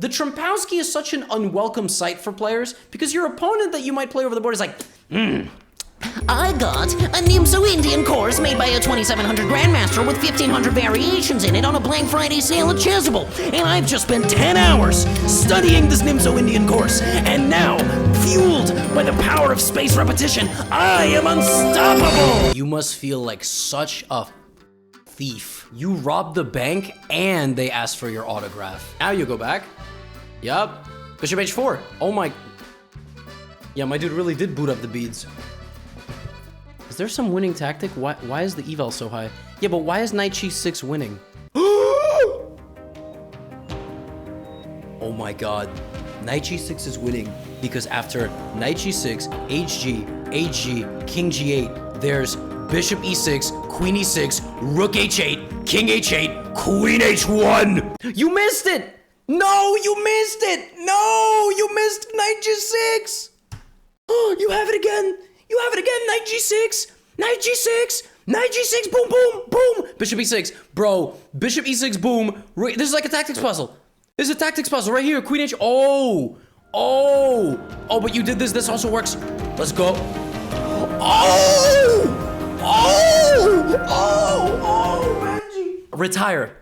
The Trompowsky is such an unwelcome sight for players because your opponent that you might play over the board is like, I got a Nimzo-Indian course made by a 2700 Grandmaster with 1500 variations in it on a Black Friday sale at Chessable. And I've just spent 10 hours studying this Nimzo-Indian course. And now, fueled by the power of space repetition, I am unstoppable! You must feel like such a thief. You robbed the bank and they asked for your autograph. Now you go back. Yup. Bishop h4. Oh my... Yeah, my dude really did boot up the beads. Is there some winning tactic? Why is the eval so high? Yeah, but why is knight g6 winning? Oh my god. Knight g6 is winning because after knight g6, hg, hg, king g8, there's bishop e6, queen e6, rook h8, king h8, queen h1. You missed it! No, you missed it! No, you missed knight g6! Oh, you have it again! You have it again, knight g6, knight g6, knight g6, boom, boom, boom, bishop e6, bro, bishop e6, boom. This is like a tactics puzzle. This is a tactics puzzle right here, queen h, oh, but you did this, this also works. Let's go. Benji. Retire.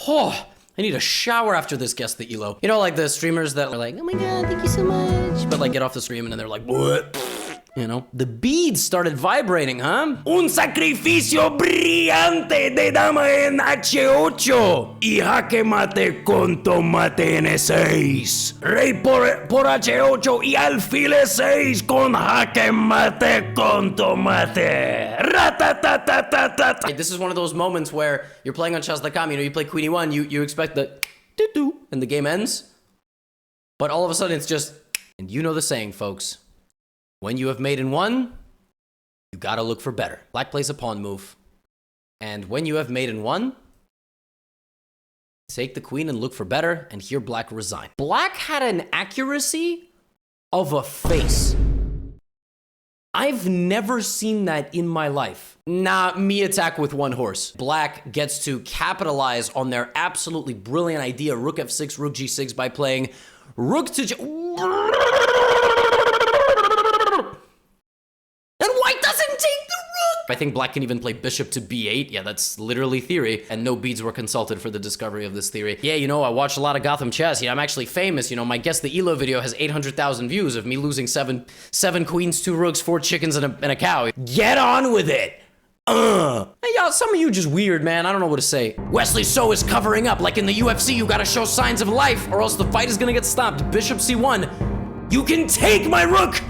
Oh. I need a shower after this guess the elo. You know, like the streamers that are like, oh my god, thank you so much. But like get off the stream and then they're like, what? You know, the beads started vibrating, huh? Un sacrificio brillante de dama en H8 y jaque mate con tomate en E6. Rey por H8 y alfil E6 con jaque mate con tomate. Ratatatatata. This is one of those moments where you're playing on chess.com, you know, you play queen e1, you expect the doo-doo, and the game ends. But all of a sudden it's just, and you know the saying, folks. When you have mate in one, you gotta look for better. Black plays a pawn move. And when you have mate in one, take the queen and look for better, and here black resign. Black had an accuracy of a face. I've never seen that in my life. Nah, me attack with one horse. Black gets to capitalize on their absolutely brilliant idea, rook f6, rook g6, by playing rook to g... I think black can even play bishop to b8. Yeah, that's literally theory. And no beads were consulted for the discovery of this theory. Yeah, you know, I watch a lot of Gotham Chess. Yeah, I'm actually famous. You know, my Guess the Elo video has 800,000 views of me losing seven queens, 2 rooks, 4 chickens, and a cow. Get on with it. Hey, y'all, some of you just weird, man. I don't know what to say. Wesley So is covering up. Like in the UFC, you gotta show signs of life or else the fight is gonna get stopped. Bishop c1. You can take my rook,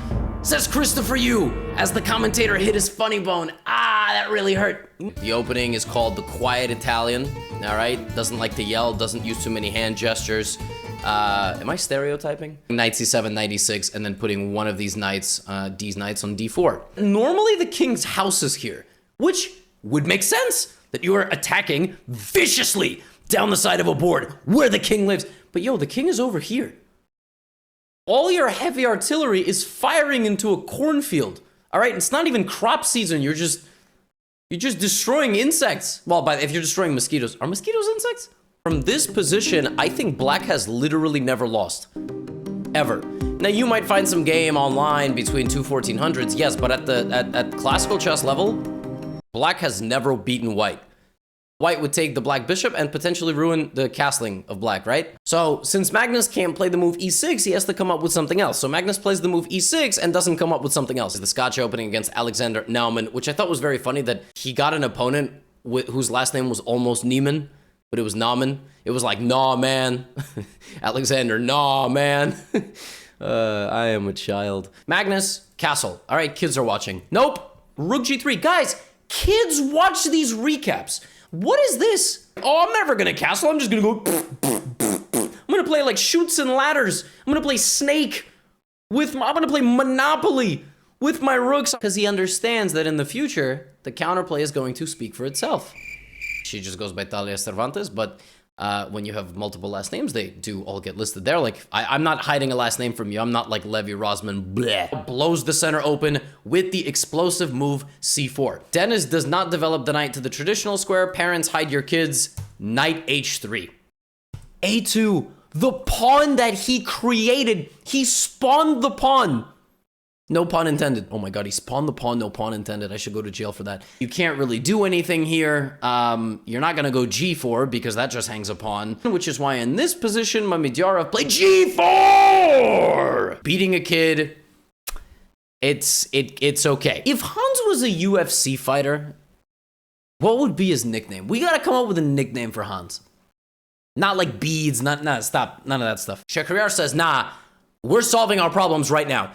says Christopher Yu, as the commentator hit his funny bone. Ah, that really hurt. The opening is called the Quiet Italian, all right? Doesn't like to yell, doesn't use too many hand gestures. Am I stereotyping? Knight c7, knight e6, and then putting one of these knights, these knights on d4. Normally the king's house is here, which would make sense, that you are attacking viciously down the side of a board where the king lives. But yo, the king is over here. All your heavy artillery is firing into a cornfield. All right, it's not even crop season. You're just destroying insects. Well, but if you're destroying mosquitoes, are mosquitoes insects? From this position, I think black has literally never lost, ever. Now you might find some game online between two 1400s, yes, but at classical chess level, black has never beaten white. White would take the black bishop and potentially ruin the castling of black, right? So since Magnus can't play the move e6, he has to come up with something else. So Magnus plays the move e6 and doesn't come up with something else. The Scotch opening against Alexander Naumann, which I thought was very funny that he got an opponent whose last name was almost Niemann, but it was Naumann. It was like, nah, man. Alexander, nah, man. I am a child. Magnus, castle. All right, kids are watching. Nope, rook g3. Guys, kids watch these recaps. What is this? Oh, I'm never gonna castle. I'm just gonna go. I'm gonna play like Chutes and Ladders. I'm gonna play Snake I'm gonna play Monopoly with my rooks. Because he understands that in the future, the counterplay is going to speak for itself. She just goes by Talia Cervantes, but when you have multiple last names, they do all get listed there. Like, I'm not hiding a last name from you. I'm not like Levy Rozman. Bleh. Blows the center open with the explosive move c4. Dennis does not develop the knight to the traditional square. Parents, hide your kids. Knight h3. A2. The pawn that he created. He spawned the pawn. No pun intended. Oh my god, he spawned the pawn, no pun intended. I should go to jail for that. You can't really do anything here. You're not gonna go G4 because that just hangs a pawn. Which is why in this position, Mamedyarov played G4! Beating a kid, it's okay. If Hans was a UFC fighter, what would be his nickname? We gotta come up with a nickname for Hans. Not like beads, stop, none of that stuff. Shakriar says, nah, we're solving our problems right now.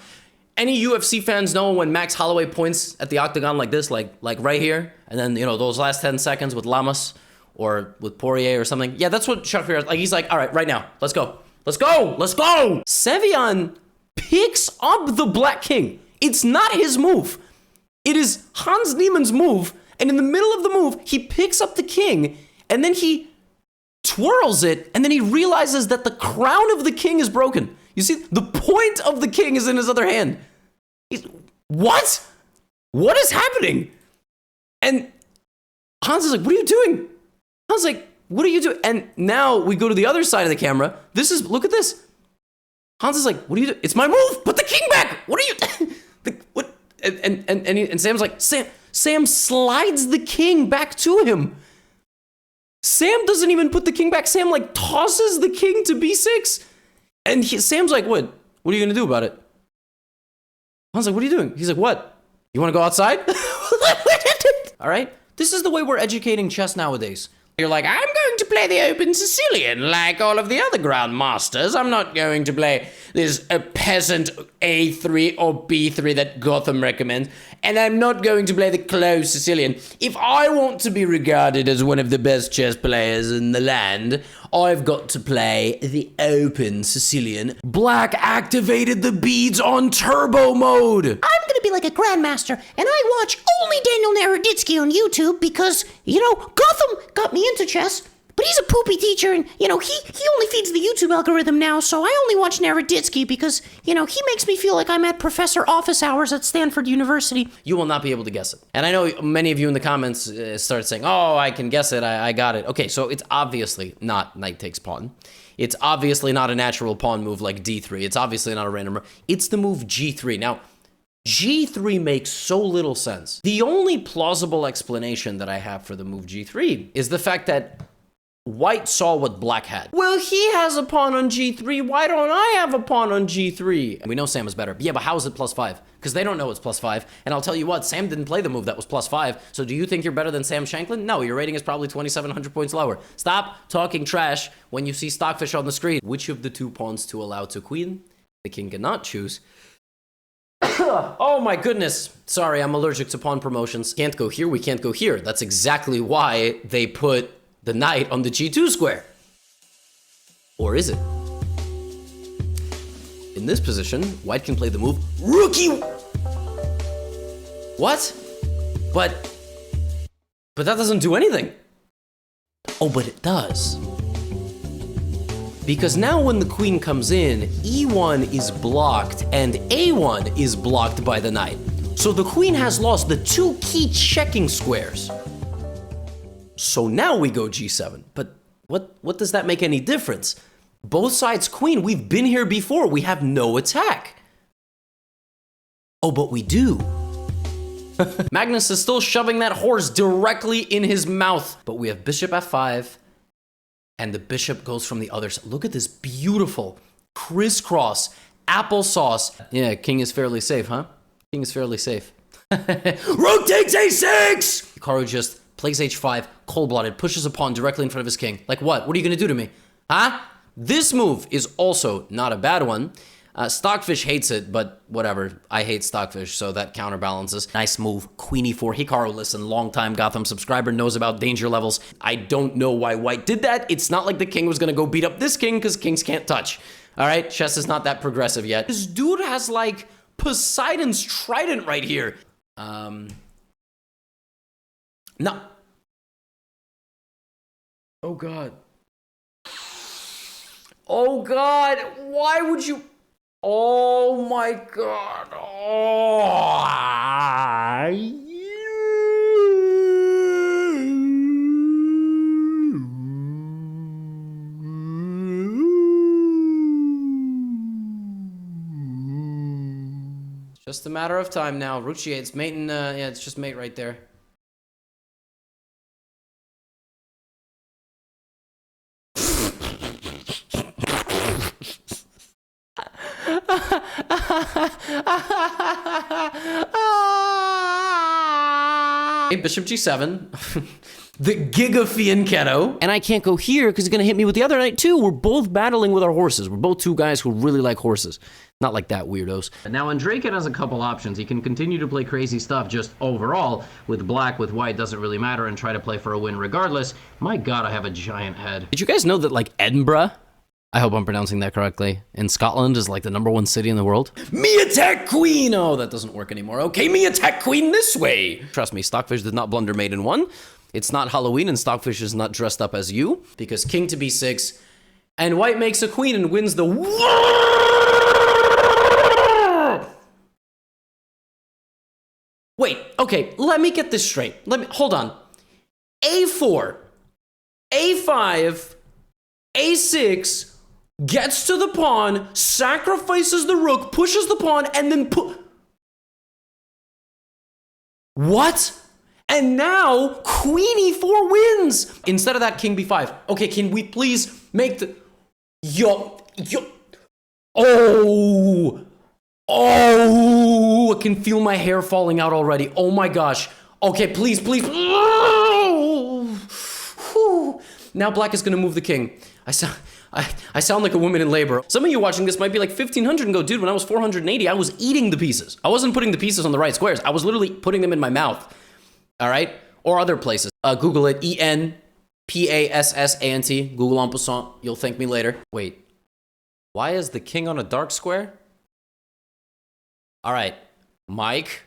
Any UFC fans know when Max Holloway points at the octagon like this, like right here, and then, you know, those last 10 seconds with Lamas or with Poirier or something? Yeah, that's what Shakriar, like, he's like, all right, right now, let's go. Let's go, let's go! Sevian picks up the Black King. It's not his move. It is Hans Niemann's move, and in the middle of the move, he picks up the king, and then he twirls it, and then he realizes that the crown of the king is broken. You see, the point of the king is in his other hand. What? What is happening? And Hans is like, what are you doing? Hans is like, what are you doing? And now we go to the other side of the camera. Look at this. Hans is like, what are you doing? It's my move. Put the king back. What are you? What? And Sam's like, Sam slides the king back to him. Sam doesn't even put the king back. Sam like tosses the king to b6. And Sam's like, what? What are you going to do about it? I was like, what are you doing? He's like, what? You want to go outside? All right. This is the way we're educating chess nowadays. You're like, I'm going to play the open Sicilian like all of the other grandmasters. I'm not going to play this peasant A3 or B3 that Gotham recommends. And I'm not going to play the closed Sicilian. If I want to be regarded as one of the best chess players in the land, I've got to play the open Sicilian. Black activated the beads on turbo mode. I'm gonna be like a grandmaster, and I watch only Daniel Naroditsky on YouTube because, you know, Gotham got me into chess, but he's a poopy teacher, and, you know, he only feeds the YouTube algorithm now, so I only watch Naroditsky because, you know, he makes me feel like I'm at professor office hours at Stanford University. You will not be able to guess it. And I know many of you in the comments start saying, oh, I can guess it, I got it. Okay, so it's obviously not knight takes pawn. It's obviously not a natural pawn move like D3. It's obviously not a random move. It's the move G3. Now, G3 makes so little sense. The only plausible explanation that I have for the move G3 is the fact that White saw what Black had. Well, he has a pawn on G3. Why don't I have a pawn on G3? We know Sam is better. Yeah, but how is it +5? Because they don't know it's +5. And I'll tell you what, Sam didn't play the move that was +5. So do you think you're better than Sam Shanklin? No, your rating is probably 2,700 points lower. Stop talking trash when you see Stockfish on the screen. Which of the two pawns to allow to queen? The king cannot choose. Oh my goodness. Sorry, I'm allergic to pawn promotions. Can't go here, we can't go here. That's exactly why they put the knight on the G2 square. Or is it? In this position, White can play the move Rookie. What? But that doesn't do anything. Oh, but it does. Because now when the queen comes in, E1 is blocked and A1 is blocked by the knight. So the queen has lost the two key checking squares. So now we go G7, but what does that make any difference? Both sides queen, we've been here before, we have no attack. Oh, but we do. Magnus is still shoving that horse directly in his mouth. But we have bishop f5, and the bishop goes from the other side. Look at this beautiful crisscross applesauce. Yeah, king is fairly safe, huh? King is fairly safe. Rook takes a6! Hikaru just plays h5, cold-blooded, pushes a pawn directly in front of his king. Like what? What are you gonna do to me? Huh? This move is also not a bad one. Stockfish hates it, but whatever. I hate Stockfish, so that counterbalances. Nice move, queen e4. Hikaru, listen, long-time Gotham subscriber, knows about danger levels. I don't know why White did that. It's not like the king was gonna go beat up this king, because kings can't touch. All right, chess is not that progressive yet. This dude has, like, Poseidon's trident right here. No. Oh, God. Oh, God. Why would you... Oh, my God. Oh. Just a matter of time now. Rook G8, it's mate and, yeah, it's just mate right there. Bishop G7. The Giga Fianchetto. And I can't go here because he's going to hit me with the other knight too. We're both battling with our horses. We're both two guys who really like horses. Not like that, weirdos. Now, Andraken has a couple options. He can continue to play crazy stuff just overall. With black, with white, doesn't really matter, and try to play for a win regardless. My god, I have a giant head. Did you guys know that, like, Edinburgh, I hope I'm pronouncing that correctly, in Scotland is like the #1 city in the world? Me attack queen! Oh, that doesn't work anymore. Okay, me attack queen this way. Trust me, Stockfish did not blunder mate in 1. It's not Halloween and Stockfish is not dressed up as you. Because king to b6, and white makes a queen and wins the war. Wait, okay, let me get this straight. Hold on. A4, A5, A6, gets to the pawn, sacrifices the rook, pushes the pawn, and then What? And now, queen e4 wins! Instead of that, king b5. Okay, can we please make the... Oh, I can feel my hair falling out already. Oh my gosh. Okay, please, please. Now black is gonna move the king. I sound like a woman in labor. Some of you watching this might be like 1500 and go, dude, when I was 480, I was eating the pieces. I wasn't putting the pieces on the right squares. I was literally putting them in my mouth. All right? Or other places. Google it, E-N-P-A-S-S-A-N-T. Google en passant. You'll thank me later. Wait. Why is the king on a dark square? All right, Mike,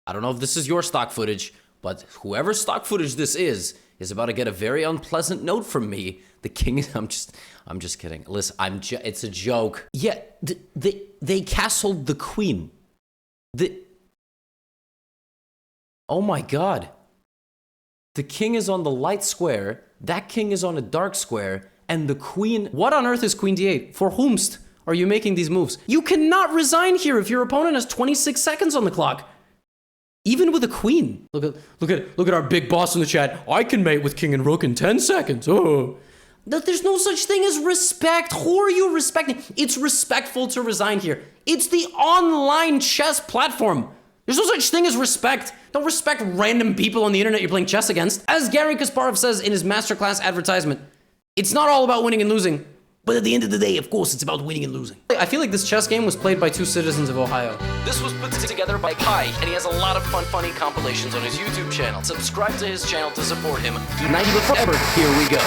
I don't know if this is your stock footage, but whoever stock footage this is about to get a very unpleasant note from me. The king is, I'm just kidding. Listen, it's a joke. Yeah, they castled the queen. Oh my God. The king is on the light square, that king is on a dark square, and the queen... What on earth is queen d8? For whomst are you making these moves? You cannot resign here if your opponent has 26 seconds on the clock. Even with a queen. Look at our big boss in the chat. I can mate with king and rook in 10 seconds. Oh. There's no such thing as respect. Who are you respecting? It's respectful to resign here. It's the online chess platform. There's no such thing as respect. Don't respect random people on the internet you're playing chess against. As Garry Kasparov says in his masterclass advertisement, it's not all about winning and losing. But at the end of the day, of course, it's about winning and losing. I feel like this chess game was played by 2 citizens of Ohio. This was put together by Pi, and he has a lot of funny compilations on his YouTube channel. Subscribe to his channel to support him. United forever. Here we go.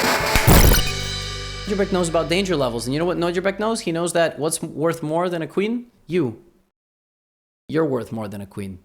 Nodjerbeck knows about danger levels, and you know what Nodjerbeck knows? He knows that what's worth more than a queen? You. You're worth more than a queen.